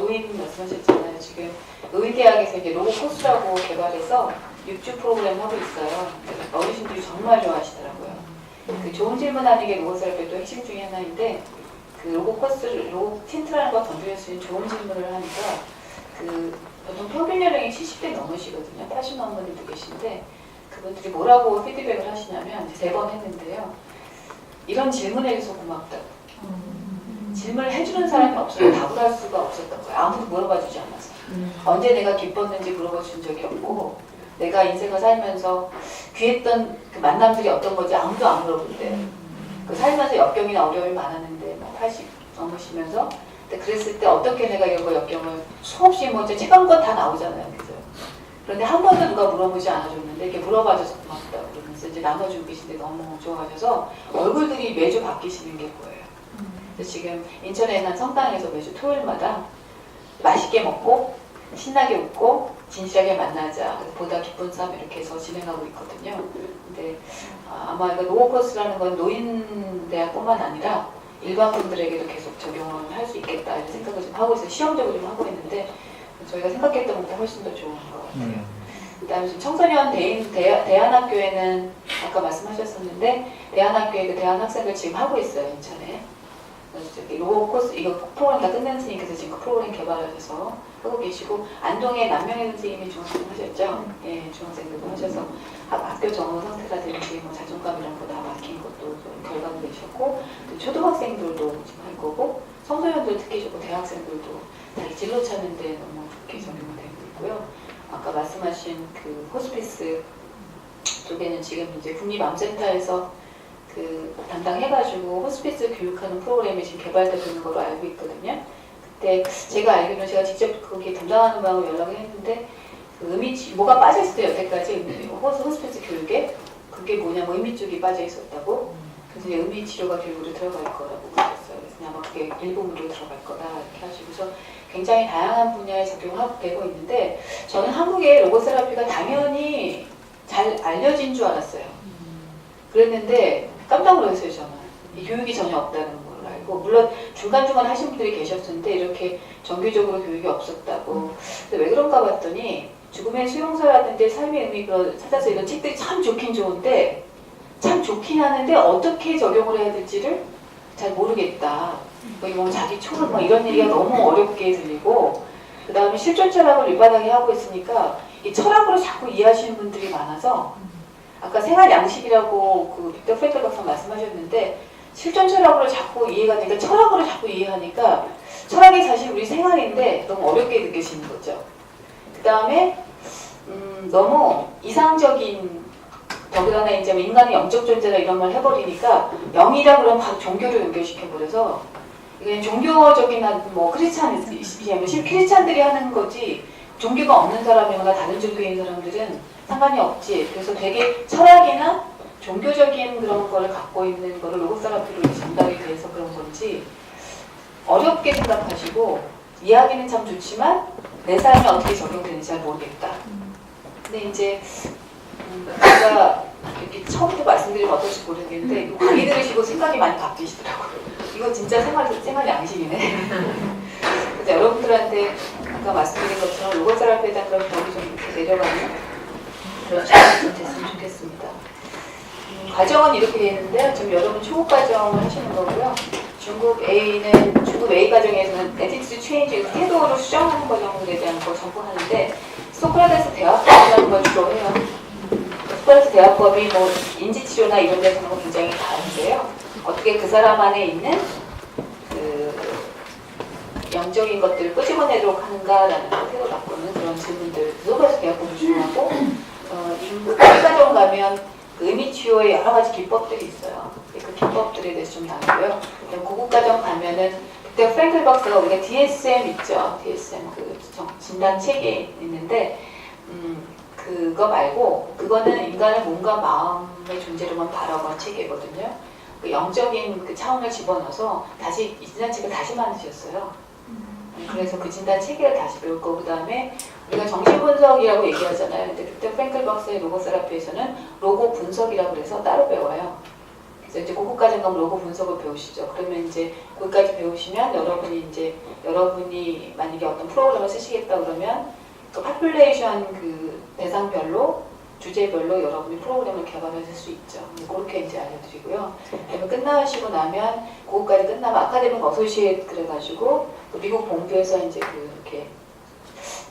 노인 말씀하셨잖아요. 지금 노인대학에서 이제 로고 코스라고 개발해서 6주 프로그램 하고 있어요. 어르신들이 정말 좋아하시더라고요. 그 좋은 질문하는 게 로고 설계도 핵심 중에 하나인데 그 로고 코스를 로고 틴트라는 거 던질 수 있는 좋은 질문을 하니까 그 보통 평균 연령이 70대 넘으시거든요. 80만 분들도 계신데 그분들이 뭐라고 피드백을 하시냐면 3번 했는데요. 이런 질문에 대해서 고맙다고. 질문을 해주는 사람이 없어요. 답을 할 수가 없었던 거예요. 아무도 물어봐주지 않아서. 언제 내가 기뻤는지 물어봐준 적이 없고 내가 인생을 살면서 귀했던 그 만남들이 어떤 건지 아무도 안 물어본대요. 그 살면서 역경이나 어려움이 많았는데 뭐 80 넘으시면서 근데 그랬을 때 어떻게 내가 이런 거 역경을 수없이 뭐 이제 찍은 것 다 나오잖아요. 그죠? 그런데 한 번도 누가 물어보지 않아줬는데 이렇게 물어봐줘서 고맙다고 그러면서 이제 나눠주고 계신데 너무 좋아하셔서 얼굴들이 매주 바뀌시는 게 보여요. 그래서 지금 인천에 있는 성당에서 매주 토요일마다 맛있게 먹고 신나게 웃고 진실하게 만나자 보다 기쁜 삶 이렇게 해서 진행하고 있거든요. 근데 아마 이거 로고 코스라는 건 노인대학뿐만 아니라 일반 분들에게도 계속 적용을 할 수 있겠다 이런 생각을 좀 하고 있어요. 시험적으로 좀 하고 있는데 저희가 생각했던 것보다 훨씬 더 좋은 것 같아요. 그다음에 지금 청소년 대안학교에는 아까 말씀하셨었는데 대안학교에 그 대안학생들 지금 하고 있어요. 인천에. 저기 로고 코스 이거 프로그램 다 끝냈으니까 지금 그 프로그램 개발하셔서 하고 계시고 안동에 남명희 선생님이 중학생 하셨죠? 예, 중학생들도 하셔서 학교 정원 상태라든지 뭐 자존감 이런 거 다 막힌 것도 좀 결과가 되셨고 또 초등학생들도 지금 할 거고 청소년들 특히 좋고 대학생들도 자기 진로 찾는데 너무 좋게 적용되고 있고요. 아까 말씀하신 그 호스피스 쪽에는 지금 이제 국립암센터에서 그 담당해가지고 호스피스 교육하는 프로그램이 지금 개발되고 있는 걸로 알고 있거든요. 그때 제가 알기로는 제가 직접 거기 담당하는 분하고 연락을 했는데 그 뭐가 빠져있어요. 여태까지 호스피스 교육에 그게 뭐냐면 의미 쪽이 빠져 있었다고. 그래서 이제 의미 치료가 교육으로 들어갈 거라고 그랬어요. 그래서 아마 그게 일부분으로 들어갈 거다 이렇게 하시고서 굉장히 다양한 분야에 적용되고 있는데 저는 한국의 로고 세라피가 당연히 잘 알려진 줄 알았어요. 그랬는데 깜짝 놀랐어요. 저는 이 교육이 전혀 없다는 걸 알고 물론 중간중간 하신 분들이 계셨는데 이렇게 정규적으로 교육이 없었다고. 근데 왜 그런가 봤더니 죽음의 수용소라든지 삶의 의미를 찾아서 이런 책들이 참 좋긴 좋은데 참 좋긴 하는데 어떻게 적용을 해야 될지를 잘 모르겠다. 뭐 자기 초를 뭐 이런 얘기가 너무 어렵게 들리고 그 다음에 실존 철학을 밑바닥에 하고 있으니까 이 철학으로 자꾸 이해하시는 분들이 많아서 아까 생활 양식이라고 그 빅터 프랭클 박사 말씀하셨는데 실존 철학으로 자꾸 이해가 되니까 철학으로 자꾸 이해하니까 철학이 사실 우리 생활인데 너무 어렵게 느껴지는 거죠. 그 다음에 너무 이상적인 더구나 이제 인간의 영적 존재나 이런 걸 해버리니까 영이라 그러면 바로 종교를 연결시켜버려서 이게 종교적인 뭐 크리스찬들이 하는 거지 종교가 없는 사람이거나 다른 종교인 사람들은 상관이 없지. 그래서 되게 철학이나 종교적인 그런 거를 갖고 있는 거를 로고세라피로 전달이 돼서 그런 건지 어렵게 생각하시고 이야기는 참 좋지만 내 삶에 어떻게 적용되는지 잘 모르겠다. 근데 이제 제가 이렇게 처음부터 말씀드리면 어떨지 모르겠는데 강의 들으시고 생각이 많이 바뀌시더라고요. 이거 진짜 생활 양식이네. 그래서 여러분들한테 아까 말씀드린 것처럼 로고세라피에 대한 그런 벽이 좀 이렇게 내려가는 그런 시간이 좀 됐으면 좋겠습니다. 과정은 이렇게 되는데요. 지금 여러분 초급 과정을 하시는 거고요. 중급 A 과정에서는 에티튜드 체인지, 태도를 수정하는 과정에 대한 걸 전부 하는데 소크라테스 대화법이라는 걸 주로 해요. 소크라테스 대화법이 뭐 인지치료나 이런 데서는 굉장히 다른데요. 어떻게 그 사람 안에 있는 그 영적인 것들을 끄집어내도록 하는가라는 태도 바꾸는 그런 질문들 소크라테스 대화법을 중요하고 중급 A 과정 가면 의미 치유의 여러 가지 기법들이 있어요. 그 기법들에 대해서 좀 나누고요. 고급 과정 가면은 그때 프랭클 박사가 우리가 DSM 있죠. DSM 그 진단 책이 있는데 그거 말고 그거는 인간의 몸과 마음의 존재로만 바라보는 책이거든요. 그 영적인 그 차원을 집어넣어서 다시 이 진단 책을 다시 만드셨어요. 그래서 그 진단 체계를 다시 배울 거고, 그 다음에 우리가 정신분석이라고 얘기하잖아요. 근데 그때 프랭클 박사의 로고 세라피에서는 로고 분석이라고 해서 따로 배워요. 그래서 이제 그거까지 가면 로고 분석을 배우시죠. 그러면 이제 거기까지 배우시면 여러분이 만약에 어떤 프로그램을 쓰시겠다 그러면 그 파퓰레이션 그 대상별로 주제별로 여러분이 프로그램을 개발하실 수 있죠. 그렇게 이제 알려드리고요. 그러면 끝나시고 나면 그거까지 끝나면 아카데믹 어소시에이트 그래가지고 그 미국 본부에서 이제 그렇게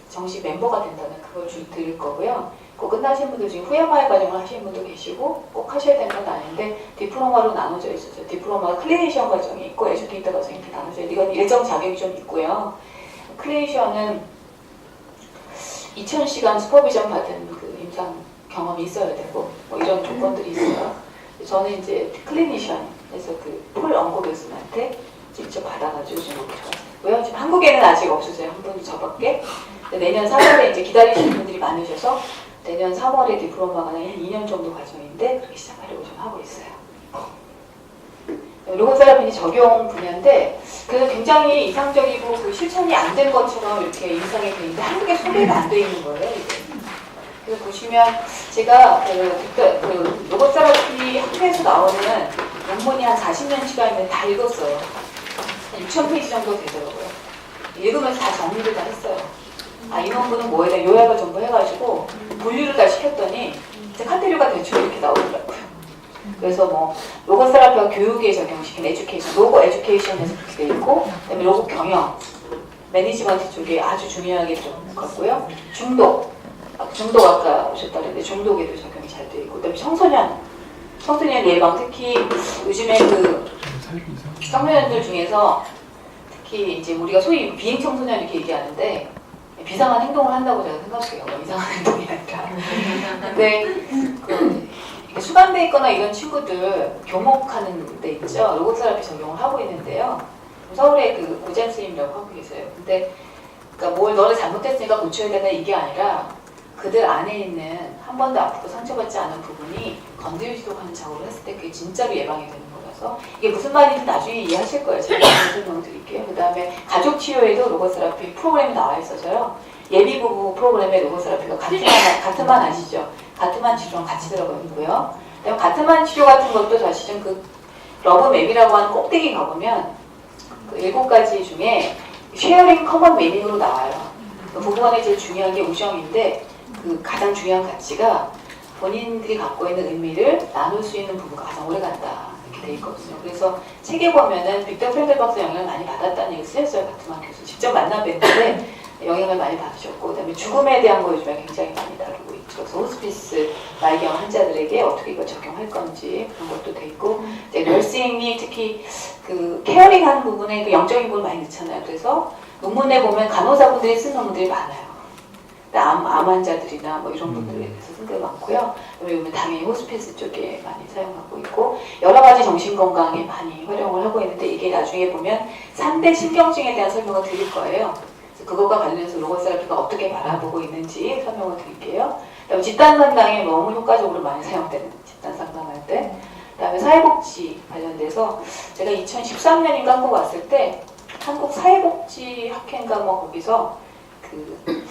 정식 멤버가 된다는 그걸 드릴 거고요. 그 끝나신 분들 중에 후야마의 과정을 하시는 분도 계시고 꼭 하셔야 되는 건 아닌데 디플로마로 나눠져 있어요. 디플로마가 클리니션 과정이 있고 에듀케이터 과정이 이렇게 나눠져 있는데 이건 일정 자격이 좀 있고요. 클리니션은 2000시간 슈퍼비전 받은 그 임상 경험이 있어야 되고 뭐 이런 조건들이 있어요. 저는 이제 클리니션에서 그 폴 엉고 교수한테 직접 받아가지고 지금 이렇게 좋았고요. 지금 한국에는 아직 없으세요. 한 분도 저밖에. 내년 3월에 이제 기다리시는 분들이 많으셔서 내년 3월에 디플로마가 2년 정도 과정인데 그렇게 시작하려고 좀 하고 있어요. 로고세라피는 적용 분야인데 그래서 굉장히 이상적이고 그 실천이 안 된 것처럼 이렇게 인상이 돼 있는데 한국에 소개가 안 돼 있는 거예요. 이게. 그래서 보시면 제가 그 로고세라피 학회에서 나오는 논문이 한 40년치가 다 읽었어요. 한 6,000페이지 정도 되더라고요. 읽으면서 다 정리를 다 했어요. 아, 이 논문은 뭐에 대한 요약을 전부 해가지고 분류를 다 시켰더니 이제 카테고리가 대충 이렇게 나오더라고요. 그래서 뭐 로고 세라피가 교육에 적용시킨 에듀케이션, 로고 에듀케이션에서 그렇게 돼 있고, 그다음에 로고 경영, 매니지먼트 쪽에 아주 중요하게 좀 갔고요. 중독 아까 오셨다 그랬는데 중독에도 적용이 잘 돼 있고, 그다음에 청소년 예방, 특히 요즘에 그 청소년들 중에서 특히 이제 우리가 소위 비행 청소년 이렇게 얘기하는데. 비상한 행동을 한다고 제가 생각해요. 이상한 행동이 아니라. 근데 그 수감돼 있거나 이런 친구들 교목하는 데 있죠. 로고세라피 적용을 하고 있는데요. 서울에 그 고잼 스님이라고 하고 계세요. 근데 그러니까 뭘 너를 잘못했으니까 고쳐야 되나 이게 아니라 그들 안에 있는 한 번도 아프고 상처받지 않은 부분이 건드리지도 하는 작업을 했을 때 그게 진짜로 예방이 되는 거라서 이게 무슨 말인지 나중에 이해하실 거예요. 제가 설명 드릴게요. 그 다음에 가족 치료에도 로고세라피 프로그램이 나와 있어서요. 예비 부부 프로그램에 로고세라피가 가트만 아시죠? 가트만 치료랑 같이 들어가 있고요. 그다음에 가트만 치료 같은 것도 사실은 그 러브맵이라고 하는 꼭대기 가보면 그 7가지 중에 쉐어링 커먼 맵으로 나와요. 그 부부간에 제일 중요한 게 우정인데 그 가장 중요한 가치가 본인들이 갖고 있는 의미를 나눌 수 있는 부부가 가장 오래 간다 이렇게 돼 있거든요. 그래서 책에 보면은 빅터 프렌들박스 영향을 많이 받았다는 얘기를 쓰였어요. 가트만 교수 직접 만나 뵀는데 영향을 많이 받으셨고, 그다음에 죽음에 대한 거 요즘에 굉장히 많이 다루고 있죠. 그래서 호스피스 말경 환자들에게 어떻게 이걸 적용할 건지 그런 것도 돼 있고, 이제 널싱이 특히 그 케어링하는 부분에 그 영적인 부분을 많이 넣잖아요. 그래서 논문에 보면 간호사분들이 쓴 논문들이 많아요. 암 환자들이나 뭐 이런 분들에 대해서 쓴 게 많고요. 그러면 당연히 호스피스 쪽에 많이 사용하고 있고 여러 가지 정신건강에 많이 활용을 하고 있는데 이게 나중에 보면 3대 신경증에 대한 설명을 드릴 거예요. 그래서 그것과 관련해서 로고세라피가 어떻게 바라보고 있는지 설명을 드릴게요. 그다음에 집단 상담이 너무 효과적으로 많이 사용되는 집단 상담할 때, 그다음에 사회복지 관련돼서 제가 2013년인가 한국 왔을 때 한국 사회복지학회인가 뭐 거기서 그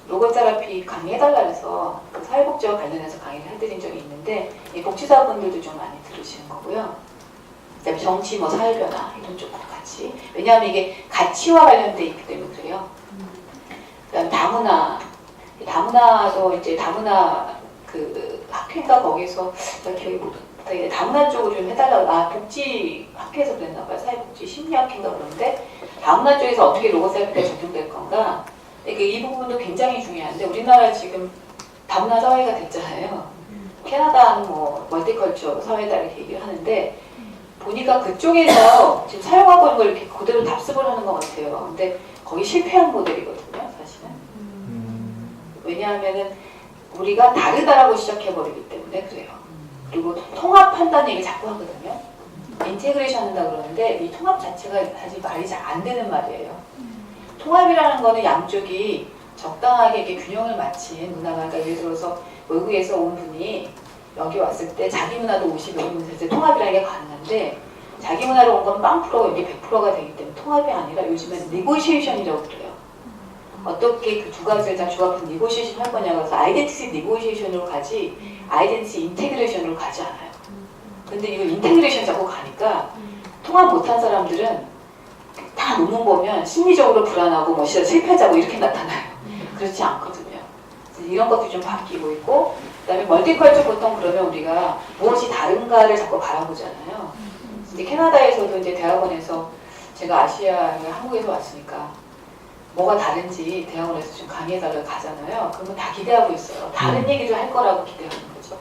로고세라피 강의해달라 해서 그 사회복지와 관련해서 강의를 해드린 적이 있는데 이 복지사분들도 좀 많이 들으시는 거고요. 그다음에 정치, 뭐 사회변화 이런 쪽도 같이, 왜냐하면 이게 가치와 관련돼 있기 때문에 그래요. 그다음에 다문화도 이제 다문화 그 학회인가 거기서 제가 기억이 못 나요. 다문화 쪽으로 좀 해달라고, 복지 학회에서 그랬나 봐요. 사회복지 심리학회인가 그런데 다문화 쪽에서 어떻게 로고세라피가 적용될 건가. 이 부분도 굉장히 중요한데 우리나라 지금 다문화 사회가 됐잖아요. 캐나다는 뭐 멀티컬처 사회다 이렇게 얘기를 하는데 보니까 그쪽에서 지금 사용하고 있는 걸 이렇게 그대로 답습을 하는 것 같아요. 근데 거기 실패한 모델이거든요, 사실은. 왜냐하면은 우리가 다르다라고 시작해버리기 때문에 그래요. 그리고 통합한다는 얘기 자꾸 하거든요. 인테그레이션 한다 그러는데 이 통합 자체가 사실 말이 잘 안 되는 말이에요. 통합이라는 거는 양쪽이 적당하게 이렇게 균형을 맞춘 문화가, 그러니까 예를 들어서 외국에서 온 분이 여기 왔을 때 자기 문화도 50, 여기 문화도 이제 통합이라는 게 가능한데 자기 문화로 온 건 빵 프로, 여기 100%가 되기 때문에 통합이 아니라 요즘엔 네고시에이션이라고 그래요. 어떻게 그 두 가지를 다 조합해서 네고시에이션 할 거냐고 해서 아이덴티티 네고시에이션으로 가지 아이덴티티 인테그레이션으로 가지 않아요. 근데 이거 인테그레이션 자꾸 가니까 통합 못한 사람들은 다 논문 보면 심리적으로 불안하고 뭐 실패자고 이렇게 나타나요. 그렇지 않거든요. 이런 것도 좀 바뀌고 있고, 그다음에 멀티컬처 보통 그러면 우리가 무엇이 다른가를 자꾸 바라보잖아요. 이제 캐나다에서도 이제 대학원에서 제가 아시아에 한국에서 왔으니까 뭐가 다른지 대학원에서 좀 강의해달라고 가잖아요. 그러면 다 기대하고 있어요. 다른 얘기를 할 거라고 기대하는 거죠.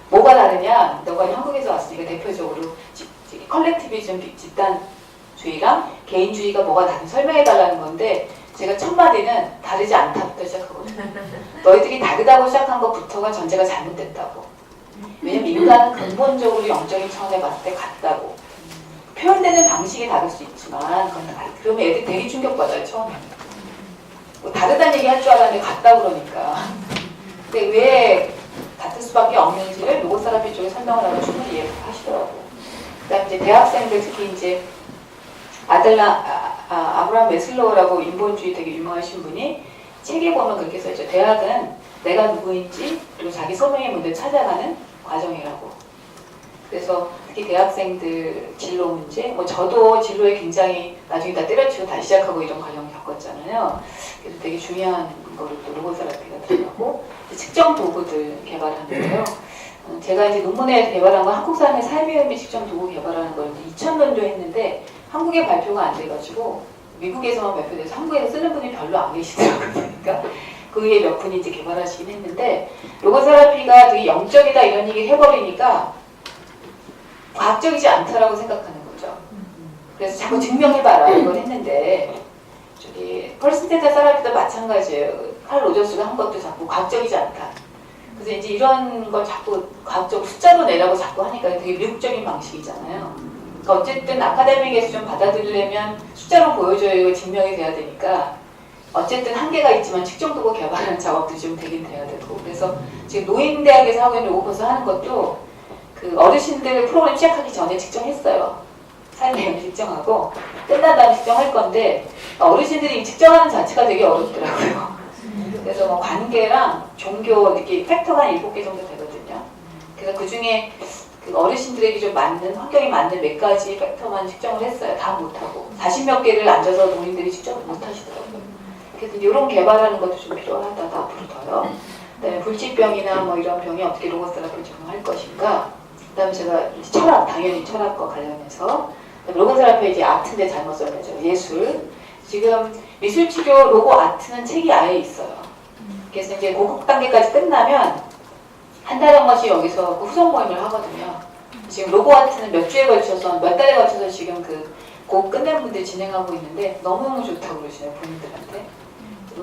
뭐가 다르냐? 너가 한국에서 왔으니까 대표적으로 컬렉티비즘 집단주의랑 개인주의가 뭐가 다른지 설명해달라는 건데 제가 첫 마디는 다르지 않다부터 시작하거든요. 너희들이 다르다고 시작한 것부터가 전제가 잘못됐다고. 왜냐면 인간은 근본적으로 영적인 차원에 봤을 때 같다고. 표현되는 방식이 다를 수 있지만 그러면 애들 되게 충격받아요. 처음에는. 뭐 다르다는 얘기 할 줄 알았는데 같다고 그러니까. 근데 왜 같을 수밖에 없는지를 로고세라피 쪽에 설명을 하고 충분히 이해를 하시더라고요. 그다음에 이제 대학생들 특히 이제 아브라함 메슬로우라고 인본주의 되게 유명하신 분이 책에 보면 그렇게 써있죠. 대학은 내가 누구인지 그리고 자기 소명의 문제를 찾아가는 과정이라고. 그래서 특히 대학생들 진로 문제, 뭐 저도 진로에 굉장히 나중에 다 때려치고 다시 시작하고 이런 과정을 겪었잖아요. 그래서 되게 중요한 거를 또 로고세라피가 들어가고 측정 도구들 개발하는데요. 제가 이제 논문에 개발한 건 한국 사람의 삶의 의미 측정 도구 개발하는 걸 2000년도에 했는데 한국에 발표가 안 돼가지고 미국에서만 발표돼서 한국에서 쓰는 분이 별로 안 계시더라고요. 그러니까 그 위에 몇 분이 이제 개발하시긴 했는데 로고세라피가 되게 영적이다 이런 얘기를 해버리니까 과학적이지 않다라고 생각하는 거죠. 그래서 자꾸 증명해봐라 이걸 했는데 저기 펄스테타 세라피도 마찬가지예요. 칼 로저스가 한 것도 자꾸 과학적이지 않다. 그래서 이제 이런 걸 자꾸 과학적으로 숫자로 내라고 자꾸 하니까 되게 미국적인 방식이잖아요. 그러니까 어쨌든 아카데믹에서 좀 받아들이려면 숫자로 보여줘야 이거 증명이 돼야 되니까 어쨌든 한계가 있지만 측정도구 개발하는 작업도 좀 되긴 돼야 되고 그래서 지금 노인대학에서 하고 있는 로고코스 하는 것도 그 어르신들 프로그램 시작하기 전에 측정했어요. 삶의 의미 측정하고 끝난 다음에 측정할 건데 어르신들이 측정하는 자체가 되게 어렵더라고요. 그래서 뭐 관계랑 종교 이렇게 팩터가 한 7개 정도 되거든요. 그래서 그 중에 그 어르신들에게 좀 맞는 환경에 맞는 몇 가지 팩터만 측정을 했어요. 다 못하고 40몇 개를 앉아서 노인들이 측정을 못하시더라고요. 그래서 이런 개발하는 것도 좀 필요하다 앞으로 더요. 그다음에 불치병이나 뭐 이런 병이 어떻게 로고세라피를 적용할 것인가. 그다음에 제가 철학 당연히 철학과 관련해서 로고세라피 이제 아트인데 잘못 써야죠. 예술. 지금 미술치료 로고 아트는 책이 아예 있어요. 그래서 이제 고급 단계까지 끝나면 한 달에 한 번씩 여기서 그 후속 모임을 하거든요. 지금 로고 아트는 몇 주에 걸쳐서 몇 달에 걸쳐서 지금 곧 끝낸 분들이 진행하고 있는데 너무너무 좋다고 그러시네요. 본인들한테.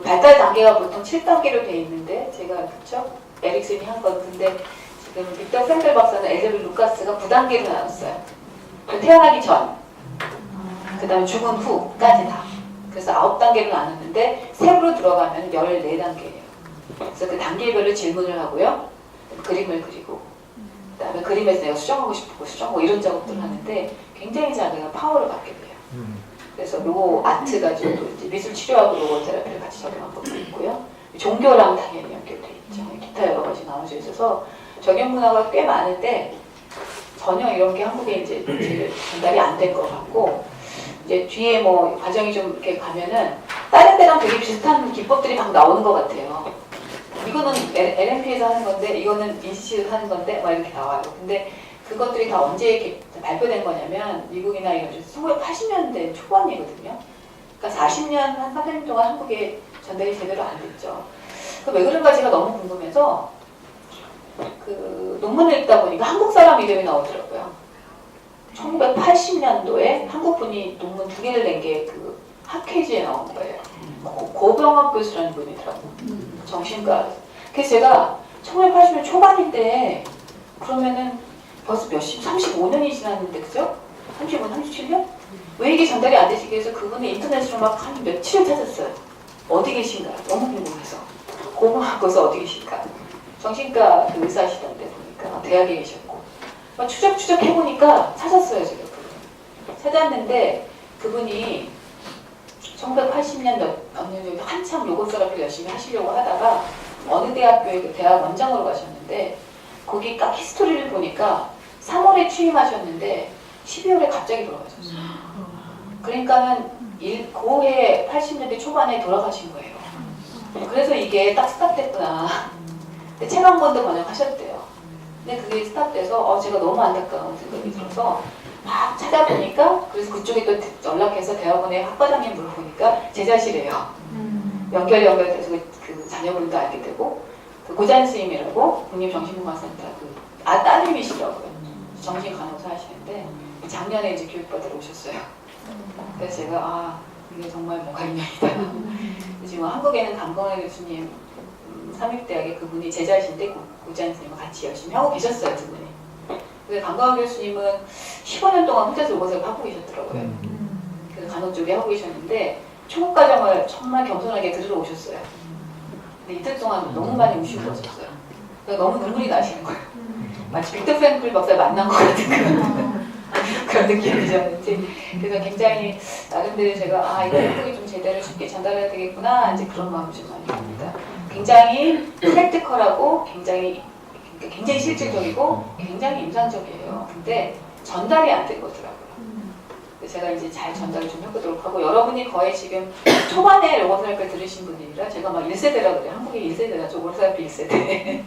발달 단계가 보통 7단계로 돼 있는데 제가 그쵸? 에릭슨이 한 건 근데 지금 빅터 샌들 박사는 엘제비 루카스가 9단계로 나눴어요. 태어나기 전, 그 다음에 죽은 후까지 다. 그래서 9단계로 나눴는데 세부로 들어가면 14단계예요. 그래서 그 단계별로 질문을 하고요. 그림을 그리고 그 다음에 그림에서 내가 수정하고 싶고 수정하고 이런 작업들을 하는데 굉장히 자기가 파워를 받게 돼요. 그래서 로고 아트 가지고 이제 미술 치료하고 로고 테라피를 같이 적용한 것도 있고요. 종교랑 당연히 연결돼 있죠. 기타 여러 가지 나눠져 있어서 적용 문화가 꽤 많은데 전혀 이런 게 한국에 이제 전달이 안 된 것 같고 이제 뒤에 뭐 과정이 좀 이렇게 가면은 다른 데랑 되게 비슷한 기법들이 막 나오는 것 같아요. 이거는 LMP에서 하는 건데 이거는 인시치에서 하는 건데 막 이렇게 나와요. 근데 그것들이 다 언제 이렇게 발표된 거냐면 미국이나 이런 1980년대 초반이거든요. 그러니까 40년, 한 30년 동안 한국에 전달이 제대로 안 됐죠. 왜 그런가 제가 너무 궁금해서 그 논문을 읽다 보니까 한국 사람 이름이 나오더라고요. 1980년도에 한국 분이 논문 2개를 낸 게 그 학회지에 나온 거예요. 고병학 교수라는 분이더라고요. 정신과. 그래서 제가 1980년 초반인데 그러면은 벌써 35년이 지났는데 그죠? 35년, 37년? 왜 이게 전달이 안 되지? 그래서 그분이 인터넷으로 막 한 며칠을 찾았어요. 어디 계신가? 너무 궁금해서. 고병학 교수 어디 계실까? 정신과 그 의사시던데 보니까 대학에 계셨고 막 추적 해보니까 찾았어요. 제가 그분 찾았는데 그분이 1980년 어느 정도 한참 로고세라피를 열심히 하시려고 하다가 어느 대학교에 그 대학 원장으로 가셨는데 거기 딱 히스토리를 보니까 3월에 취임하셨는데 12월에 갑자기 돌아가셨어요. 그러니까는 고해 80년대 초반에 돌아가신 거예요. 그래서 이게 딱 스탑됐구나. 근데 책 한 권도 번역하셨대요. 근데 그게 스탑돼서 제가 너무 안타까운 생각이 들어서 막 찾아보니까, 그래서 그쪽에 또 연락해서 대학원에 학과장님 물어보니까 제자시래요. 연결돼서 그 자녀분도 알게 되고, 그 고잔 스님이라고 국립정신건강센터 따님이시더라고요. 정신간호사 하시는데 작년에 이제 교육받으러 오셨어요. 그래서 제가 이게 정말 뭔가 인연이다. 지금 한국에는 강건호 교수님 삼육대학에 그분이 제자이신데 고잔 스님과 같이 열심히 하고 계셨어요, 두 분이. 그래서 강건호 교수님은 15년 동안 혼자서 로봇을 하고 계셨더라고요. 그래서 간호 쪽에 하고 계셨는데 초급 과정을 정말 겸손하게 들으러 오셨어요. 근데 이틀 동안 너무 많이 우시고 오셨어요. 그래서 너무 눈물이 나시는 거예요. 마치 빅터 프랭클 박사를 만난 것 같은 그런 느낌이 드셨는지. 그래서 굉장히 나름대로 제가 이거 행복이 좀 제대로 쉽게 전달해야 되겠구나, 이제 그런 마음이 좀 많이 듭니다. 굉장히 프랙티컬하고 굉장히 실질적이고 굉장히 임상적이에요. 근데 전달이 안 된 거더라고요. 제가 이제 잘 전달을 좀 해보도록 하고, 여러분이 거의 지금 초반에 로봇 테라피를 들으신 분들이라 제가 막 1세대라 그래요. 한국이 1세대라, 저 오르사피 1세대.